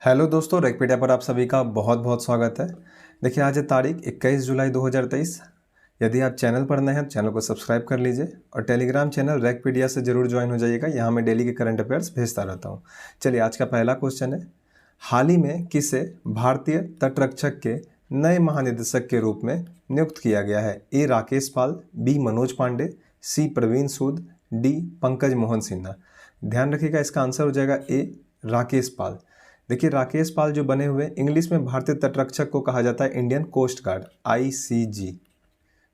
Hello दोस्तों, रैकपीडिया पर आप सभी का बहुत बहुत स्वागत है। देखिए, आज है तारीख 21 जुलाई 2023। यदि आप चैनल पर नए हैं तो चैनल को सब्सक्राइब कर लीजिए और टेलीग्राम चैनल रैकपीडिया से जरूर ज्वाइन हो जाइएगा। यहाँ मैं डेली के करंट अफेयर्स भेजता रहता हूँ। चलिए, आज का पहला क्वेश्चन है, हाल ही में किसे भारतीय तटरक्षक के नए महानिदेशक के रूप में नियुक्त किया गया है? ए राकेश पाल, बी मनोज पांडे, सी प्रवीण सूद, डी पंकज मोहन सिन्हा। ध्यान रखिएगा, इसका आंसर हो जाएगा ए राकेश पाल। देखिए, राकेश पाल जो बने हुए, इंग्लिश में भारतीय तटरक्षक को कहा जाता है इंडियन कोस्ट गार्ड, ICG।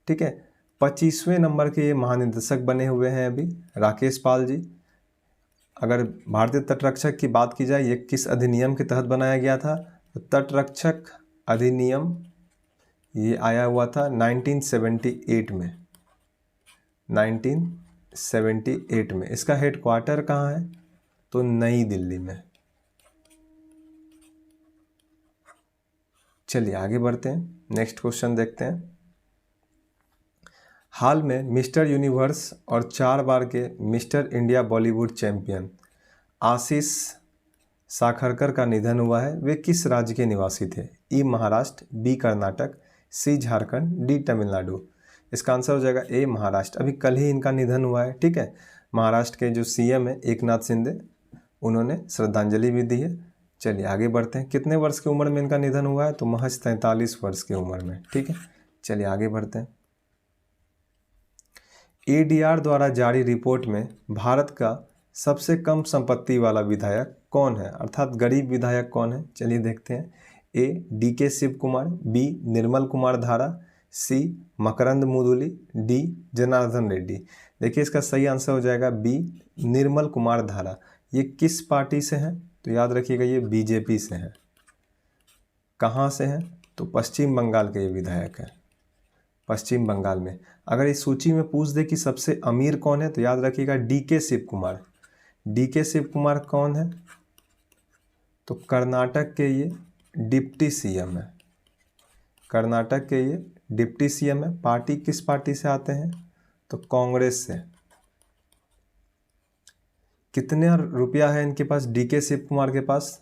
ठीक है, 25वें नंबर के ये महानिदेशक बने हुए हैं अभी राकेश पाल जी। अगर भारतीय तटरक्षक की बात की जाए, ये किस अधिनियम के तहत बनाया गया था? तो तटरक्षक अधिनियम ये आया हुआ था 1978 में। 1978 में। इसका हेडक्वार्टर कहाँ है? तो नई दिल्ली में। चलिए आगे बढ़ते हैं, नेक्स्ट क्वेश्चन देखते हैं। हाल में मिस्टर यूनिवर्स और 4 बार के मिस्टर इंडिया बॉलीवुड चैंपियन आशीष साखरकर का निधन हुआ है। वे किस राज्य के निवासी थे? ई महाराष्ट्र, बी कर्नाटक, सी झारखंड, डी तमिलनाडु। इसका आंसर हो जाएगा ए महाराष्ट्र। अभी कल ही इनका निधन हुआ है। ठीक है, महाराष्ट्र के जो CM है एकनाथ शिंदे, उन्होंने श्रद्धांजलि भी दी है। चलिए आगे बढ़ते हैं। कितने वर्ष की उम्र में इनका निधन हुआ है? तो महज 43 वर्ष की उम्र में। ठीक है, चलिए आगे बढ़ते हैं। ADR द्वारा जारी रिपोर्ट में भारत का सबसे कम संपत्ति वाला विधायक कौन है, अर्थात गरीब विधायक कौन है? चलिए देखते हैं। ए DK शिव कुमार, बी निर्मल कुमार धारा, सी मकरंद मुदुली, डी जनार्दन रेड्डी। देखिए, इसका सही आंसर हो जाएगा बी निर्मल कुमार धारा। ये किस पार्टी से हैं? तो याद रखिएगा, ये BJP से हैं। कहाँ से हैं? तो पश्चिम बंगाल के ये विधायक हैं, पश्चिम बंगाल में। अगर इस सूची में पूछ दे कि सबसे अमीर कौन है, तो याद रखिएगा DK शिव कुमार। DK शिव कुमार कौन है? तो कर्नाटक के ये डिप्टी CM है। कर्नाटक के ये डिप्टी CM है। पार्टी किस पार्टी से आते हैं? तो कांग्रेस से। कितने रुपया है इनके पास, DK शिव कुमार के पास?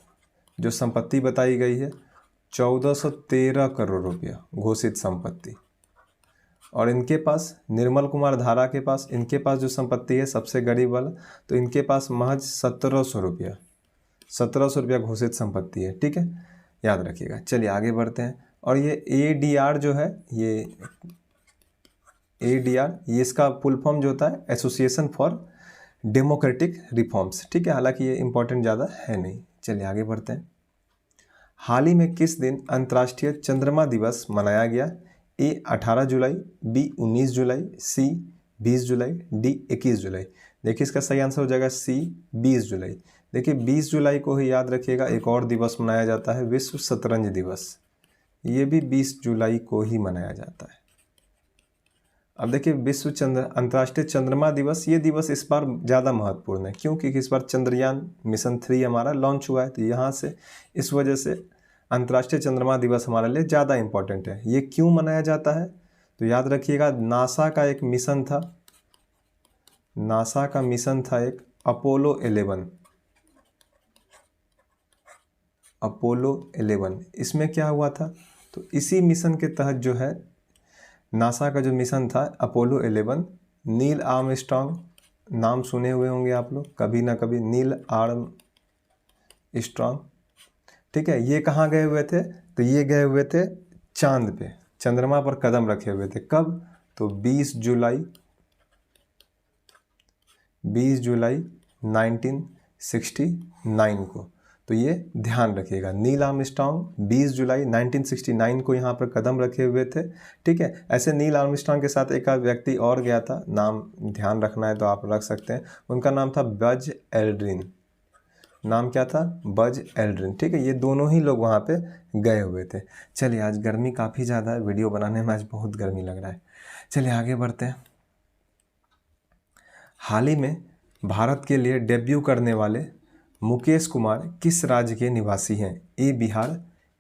जो संपत्ति बताई गई है 1413 करोड़ रुपया घोषित संपत्ति। और इनके पास निर्मल कुमार धारा के पास, इनके पास जो संपत्ति है सबसे गरीब वाला, तो इनके पास महज 1700 रुपया, 1700 रुपया घोषित संपत्ति है। ठीक है, याद रखिएगा। चलिए आगे बढ़ते हैं। और ये ADR जो है, ये ADR, ये इसका फुल फॉर्म जो होता है एसोसिएशन फॉर डेमोक्रेटिक रिफॉर्म्स। ठीक है, हालांकि ये इंपॉर्टेंट ज़्यादा है नहीं। चलिए आगे बढ़ते हैं। हाल ही में किस दिन अंतर्राष्ट्रीय चंद्रमा दिवस मनाया गया? ए 18 जुलाई, बी 19 जुलाई, सी 20 जुलाई, डी 21 जुलाई। देखिए, इसका सही आंसर हो जाएगा सी 20 जुलाई। देखिए, 20 जुलाई को ही याद रखिएगा एक और दिवस मनाया जाता है, विश्व शतरंज दिवस। ये भी 20 जुलाई को ही मनाया जाता है। अब देखिए, अंतर्राष्ट्रीय चंद्रमा दिवस, ये दिवस इस बार ज़्यादा महत्वपूर्ण है क्योंकि इस बार चंद्रयान मिशन 3 हमारा लॉन्च हुआ है। तो यहाँ से इस वजह से अंतर्राष्ट्रीय चंद्रमा दिवस हमारे लिए ज़्यादा इम्पोर्टेंट है। ये क्यों मनाया जाता है? तो याद रखिएगा, नासा का एक मिशन था, नासा का मिशन था एक अपोलो 11। अपोलो 11, इसमें क्या हुआ था? तो इसी मिशन के तहत जो है, नासा का जो मिशन था अपोलो 11, नील आर्मस्ट्रॉन्ग, नाम सुने हुए होंगे आप लोग कभी ना कभी, नील आर्मस्ट्रॉन्ग। ठीक है, ये कहाँ गए हुए थे? तो ये गए हुए थे चांद पे, चंद्रमा पर कदम रखे हुए थे। कब? तो 20 जुलाई 1969 को। तो ये ध्यान रखिएगा, नील आर्मस्ट्रॉन्ग 20 जुलाई 1969 को यहाँ पर कदम रखे हुए थे। ठीक है, ऐसे नील आर्मस्ट्रॉन्ग के साथ एक व्यक्ति और गया था, नाम ध्यान रखना है तो आप रख सकते हैं। उनका नाम था बज एल्ड्रिन। नाम क्या था? Buzz Aldrin. ठीक है, ये दोनों ही लोग वहाँ पे गए हुए थे। चलिए, आज गर्मी काफ़ी ज़्यादा है, वीडियो बनाने में आज बहुत गर्मी लग रहा है। चलिए आगे बढ़ते हैं। हाल ही में भारत के लिए डेब्यू करने वाले मुकेश कुमार किस राज्य के निवासी हैं? ए बिहार,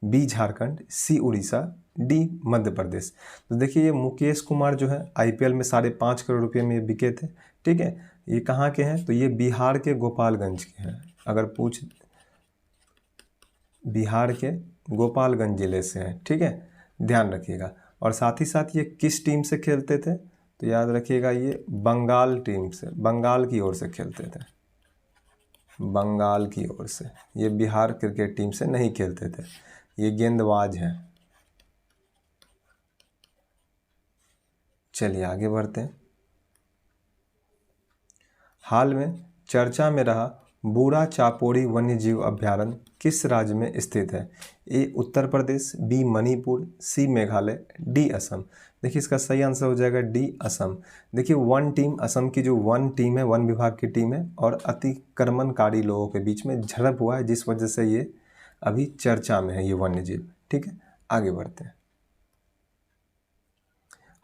बी झारखंड, सी उड़ीसा, डी मध्य प्रदेश। तो देखिए, ये मुकेश कुमार जो है IPL में 5.5 करोड़ रुपये में बिके थे। ठीक है, ये कहाँ के हैं? तो ये बिहार के गोपालगंज के हैं। अगर बिहार के गोपालगंज ज़िले से हैं, ठीक है, ध्यान रखिएगा। और साथ ही साथ ये किस टीम से खेलते थे, तो याद रखिएगा ये बंगाल टीम से, बंगाल की ओर से खेलते थे, बंगाल की ओर से। ये बिहार क्रिकेट टीम से नहीं खेलते थे, ये गेंदबाज हैं। चलिए आगे बढ़ते हैं। हाल में चर्चा में रहा बूढ़ा चापोड़ी वन्यजीव अभयारण्य किस राज्य में स्थित है? ए उत्तर प्रदेश, बी मणिपुर, सी मेघालय, डी असम। देखिए इसका सही आंसर हो जाएगा डी असम। देखिए वन टीम, असम की जो वन टीम है, वन विभाग की टीम है, और अतिक्रमणकारी लोगों के बीच में झड़प हुआ है, जिस वजह से ये अभी चर्चा में है ये वन्यजीव, ठीक है। आगे बढ़ते हैं।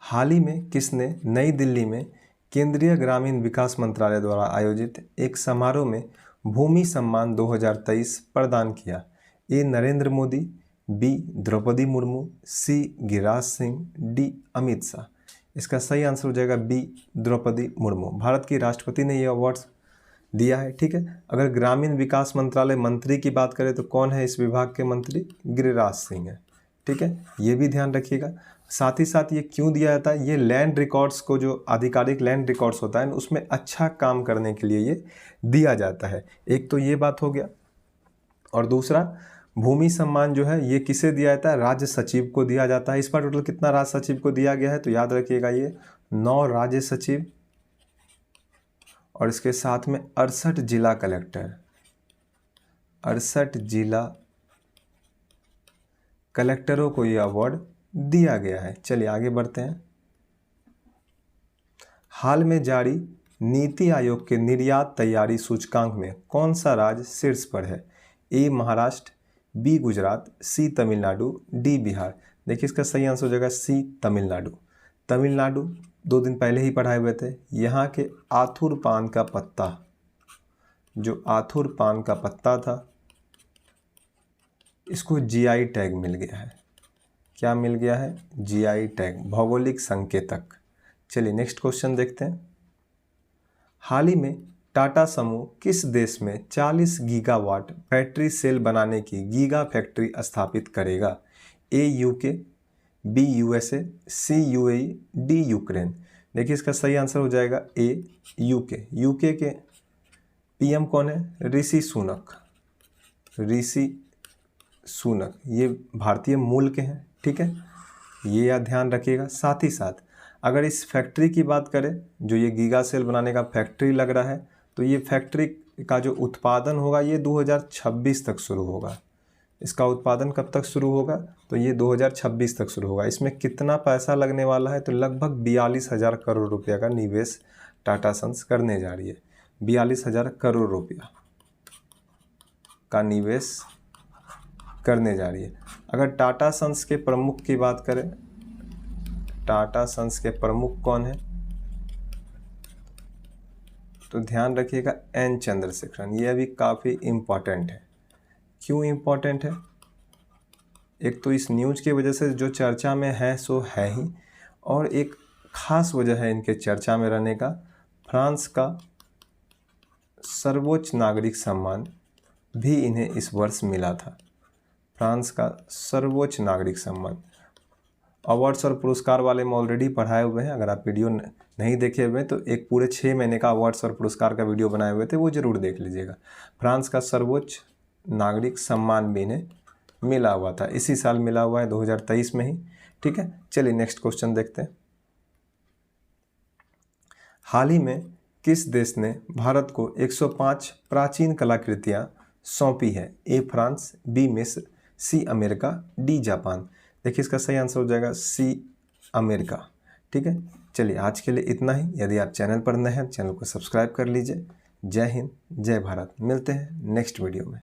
हाल ही में किसने नई दिल्ली में केंद्रीय ग्रामीण विकास मंत्रालय द्वारा आयोजित एक समारोह में भूमि सम्मान 2023 प्रदान किया? ए नरेंद्र मोदी, बी द्रौपदी मुर्मू, सी गिरिराज सिंह, डी अमित शाह। इसका सही आंसर हो जाएगा बी द्रौपदी मुर्मू। भारत की राष्ट्रपति ने ये अवार्ड्स दिया है, ठीक है। अगर ग्रामीण विकास मंत्रालय मंत्री की बात करें तो कौन है इस विभाग के मंत्री? गिरिराज सिंह है, ठीक है, ये भी ध्यान रखिएगा। साथ ही साथ ये क्यों दिया जाता है? ये लैंड रिकॉर्ड्स को, जो आधिकारिक लैंड रिकॉर्ड्स होता है उसमें अच्छा काम करने के लिए ये दिया जाता है। एक तो ये बात हो गया, और दूसरा भूमि सम्मान जो है ये किसे दिया जाता है? राज्य सचिव को दिया जाता है। इस बार टोटल कितना राज्य सचिव को दिया गया है? तो याद रखिएगा ये 9 राज्य सचिव और इसके साथ में 68 जिला कलेक्टर, 68 जिला कलेक्टरों को यह अवार्ड दिया गया है। चलिए आगे बढ़ते हैं। हाल में जारी नीति आयोग के निर्यात तैयारी सूचकांक में कौन सा राज्य शीर्ष पर है? ए महाराष्ट्र, बी गुजरात, सी तमिलनाडु, डी बिहार। देखिए इसका सही आंसर हो जाएगा सी तमिलनाडु। तमिलनाडु 2 दिन पहले ही पढ़ाए हुए थे। यहाँ के आथुर पान का पत्ता, जो आथुर पान का पत्ता था, इसको जीआई टैग मिल गया है। क्या मिल गया है? जीआई टैग, भौगोलिक संकेतक। चलिए नेक्स्ट क्वेश्चन देखते हैं। हाल ही में टाटा समूह किस देश में 40 गीगावाट बैटरी सेल बनाने की गीगा फैक्ट्री स्थापित करेगा? ए यूके, बी यूएसए, सी यूएई, डी यूक्रेन। देखिए इसका सही आंसर हो जाएगा ए यूके। यूके के पीएम कौन है? ऋषि सुनक। ऋषि सुनक ये भारतीय मूल के हैं, ठीक है, ये याद ध्यान रखिएगा। साथ ही साथ अगर इस फैक्ट्री की बात करें, जो ये गीगा सेल बनाने का फैक्ट्री लग रहा है, तो ये फैक्ट्री का जो उत्पादन होगा ये 2026 तक शुरू होगा। इसका उत्पादन कब तक शुरू होगा? तो ये 2026 तक शुरू होगा। इसमें कितना पैसा लगने वाला है? तो लगभग 42,000 करोड़ रुपया का निवेश टाटा सन्स करने जा रही है। 42,000 करोड़ रुपया का निवेश करने जा रही है। अगर टाटा सन्स के प्रमुख की बात करें, टाटा सन्स के प्रमुख कौन है? तो ध्यान रखिएगा एन चंद्रशेखरन। ये अभी काफ़ी इम्पॉर्टेंट है। क्यों इम्पॉर्टेंट है? एक तो इस न्यूज़ की वजह से जो चर्चा में है सो है ही, और एक ख़ास वजह है इनके चर्चा में रहने का, फ्रांस का सर्वोच्च नागरिक सम्मान भी इन्हें इस वर्ष मिला था। फ्रांस का सर्वोच्च नागरिक सम्मान। अवार्ड्स और पुरस्कार वाले में ऑलरेडी पढ़ाए हुए हैं। अगर आप वीडियो नहीं देखे हुए तो एक पूरे 6 महीने का अवार्ड्स और पुरस्कार का वीडियो बनाए हुए थे, वो ज़रूर देख लीजिएगा। फ्रांस का सर्वोच्च नागरिक सम्मान भी इन्हें मिला हुआ था। इसी साल मिला हुआ है, 2023 में ही, ठीक है। चलिए नेक्स्ट क्वेश्चन देखते हैं। हाल ही में किस देश ने भारत को 105 प्राचीन कलाकृतियाँ सौंपी है? ए फ्रांस, बी मिस्र, सी अमेरिका, डी जापान। देखिए इसका सही आंसर हो जाएगा सी अमेरिका, ठीक है। चलिए आज के लिए इतना ही। यदि आप चैनल पर नए हैं, चैनल को सब्सक्राइब कर लीजिए। जय हिंद, जय भारत। मिलते हैं नेक्स्ट वीडियो में।